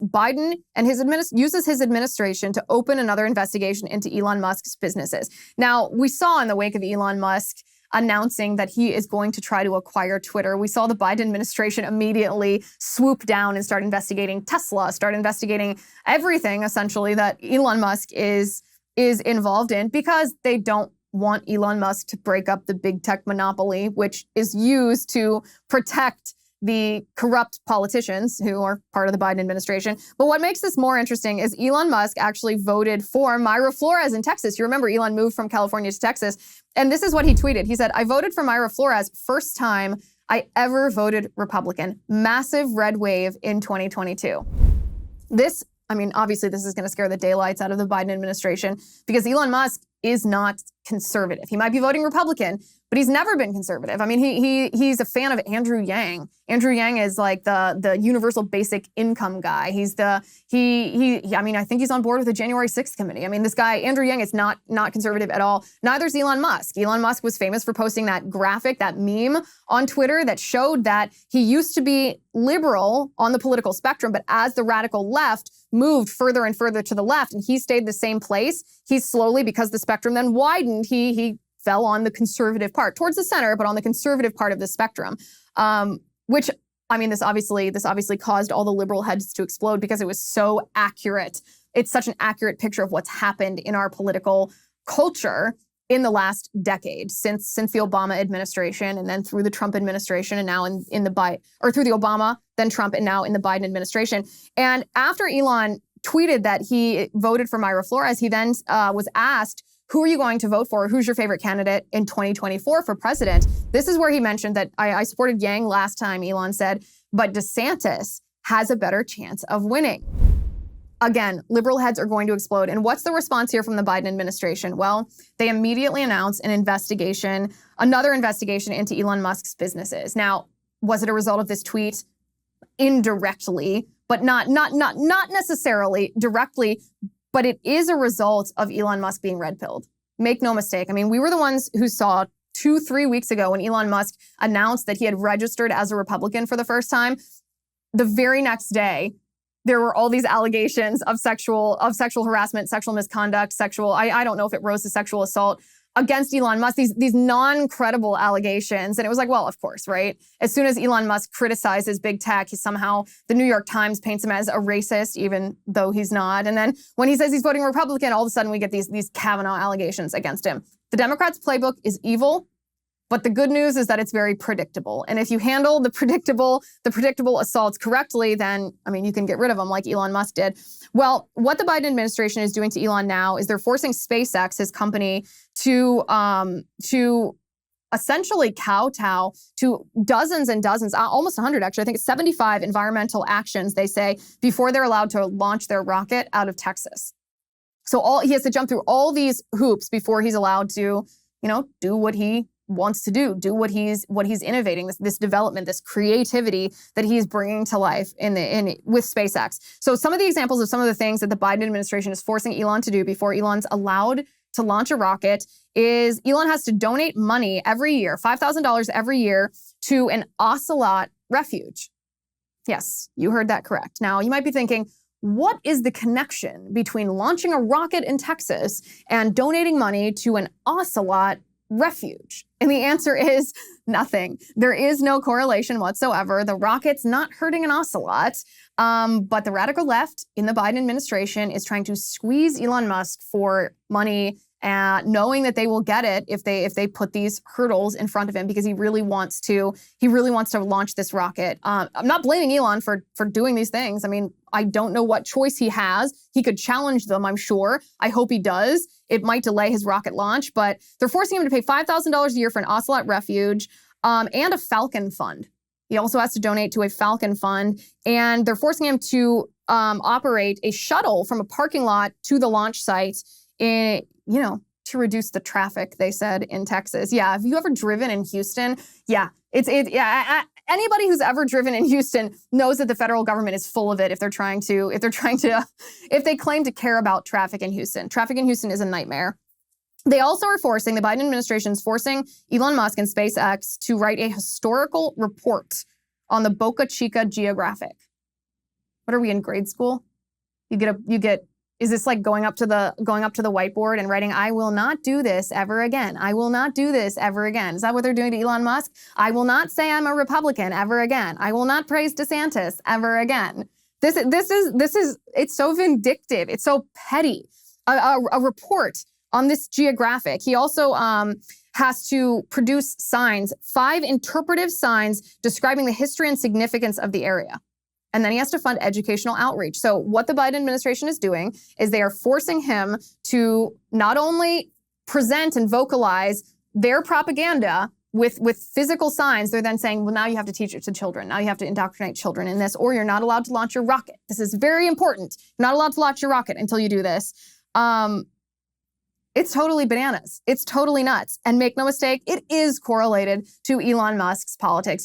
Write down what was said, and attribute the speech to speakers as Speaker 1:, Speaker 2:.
Speaker 1: Biden and uses his administration to open another investigation into Elon Musk's businesses. Now, we saw in the wake of Elon Musk announcing that he is going to try to acquire Twitter, we saw the Biden administration immediately swoop down and start investigating Tesla, start investigating everything essentially that Elon Musk is involved in, because they don't want Elon Musk to break up the big tech monopoly, which is used to protect the corrupt politicians who are part of the Biden administration. But what makes this more interesting is Elon Musk actually voted for Mayra Flores in Texas. You remember Elon moved from California to Texas. And this is what he tweeted. He said, "I voted for Mayra Flores, first time I ever voted Republican. Massive red wave in 2022. Obviously this is going to scare the daylights out of the Biden administration, because Elon Musk is not conservative. He might be voting Republican, but he's never been conservative. I mean, he's a fan of Andrew Yang. Andrew Yang is like the universal basic income guy. I think he's on board with the January 6th committee. I mean, this guy, Andrew Yang, is not conservative at all. Neither is Elon Musk. Elon Musk was famous for posting that graphic, that meme on Twitter that showed that he used to be liberal on the political spectrum, but as the radical left moved further and further to the left and he stayed the same place, he slowly, because the spectrum then widened, he fell on the conservative part, towards the center, but on the conservative part of the spectrum, this obviously caused all the liberal heads to explode because it was so accurate. It's such an accurate picture of what's happened in our political culture in the last decade, since the Obama administration, and then through the Trump administration, and now through the Obama, then Trump, and now in the Biden administration. And after Elon tweeted that he voted for Mayra Flores, he then was asked, "Who are you going to vote for? Who's your favorite candidate in 2024 for president?" This is where he mentioned that I supported Yang last time, Elon said, but DeSantis has a better chance of winning. Again, liberal heads are going to explode. And what's the response here from the Biden administration? Well, they immediately announced another investigation into Elon Musk's businesses. Now, was it a result of this tweet? Indirectly, but not necessarily directly, but it is a result of Elon Musk being red-pilled. Make no mistake. I mean, we were the ones who saw 2-3 weeks ago when Elon Musk announced that he had registered as a Republican for the first time. The very next day, there were all these allegations of sexual harassment, sexual misconduct, I don't know if it rose to sexual assault against Elon Musk, these non-credible allegations. And it was like, well, of course, right? As soon as Elon Musk criticizes big tech, the New York Times paints him as a racist, even though he's not. And then when he says he's voting Republican, all of a sudden we get these Kavanaugh allegations against him. The Democrats' playbook is evil, but the good news is that it's very predictable. And if you handle the predictable assaults correctly, then, you can get rid of them like Elon Musk did. Well, what the Biden administration is doing to Elon now is they're forcing SpaceX, his company, to essentially kowtow to dozens and dozens, almost 100 actually, I think it's 75 environmental actions, they say, before they're allowed to launch their rocket out of Texas. So he has to jump through all these hoops before he's allowed to, do what he wants to do what he's innovating, this development, this creativity that he's bringing to life with SpaceX. So some of the examples of some of the things that the Biden administration is forcing Elon to do before Elon's allowed to launch a rocket is Elon has to donate money every year, $5,000 every year, to an ocelot refuge. Yes, you heard that correct. Now, you might be thinking, what is the connection between launching a rocket in Texas and donating money to an ocelot refuge? And the answer is nothing. There is no correlation whatsoever. The rocket's not hurting an ocelot, but the radical left in the Biden administration is trying to squeeze Elon Musk for money, knowing that they will get it if they put these hurdles in front of him, because he really wants to launch this rocket. I'm not blaming Elon for doing these things. I don't know what choice he has. He could challenge them, I'm sure. I hope he does. It might delay his rocket launch, but they're forcing him to pay $5,000 a year for an ocelot refuge and a Falcon fund. He also has to donate to a Falcon fund, and they're forcing him to operate a shuttle from a parking lot to the launch site to reduce the traffic, they said, in Texas. Yeah, have you ever driven in Houston? Yeah, anybody who's ever driven in Houston knows that the federal government is full of it if they claim to care about traffic in Houston. Traffic in Houston is a nightmare. The Biden administration is forcing Elon Musk and SpaceX to write a historical report on the Boca Chica geographic. what are we in grade school? Is this like going up to the whiteboard and writing, I will not do this ever again. I will not do this ever again. Is that what they're doing to Elon Musk? I will not say I'm a Republican ever again. I will not praise DeSantis ever again. This is, it's so vindictive. It's so petty. A report on this geographic. He also has to produce signs, 5 interpretive signs describing the history and significance of the area. And then he has to fund educational outreach. So what the Biden administration is doing is they are forcing him to not only present and vocalize their propaganda with physical signs, they're then saying, well, now you have to teach it to children. Now you have to indoctrinate children in this, or you're not allowed to launch your rocket. This is very important. You're not allowed to launch your rocket until you do this. It's totally bananas. It's totally nuts. And make no mistake, it is correlated to Elon Musk's politics.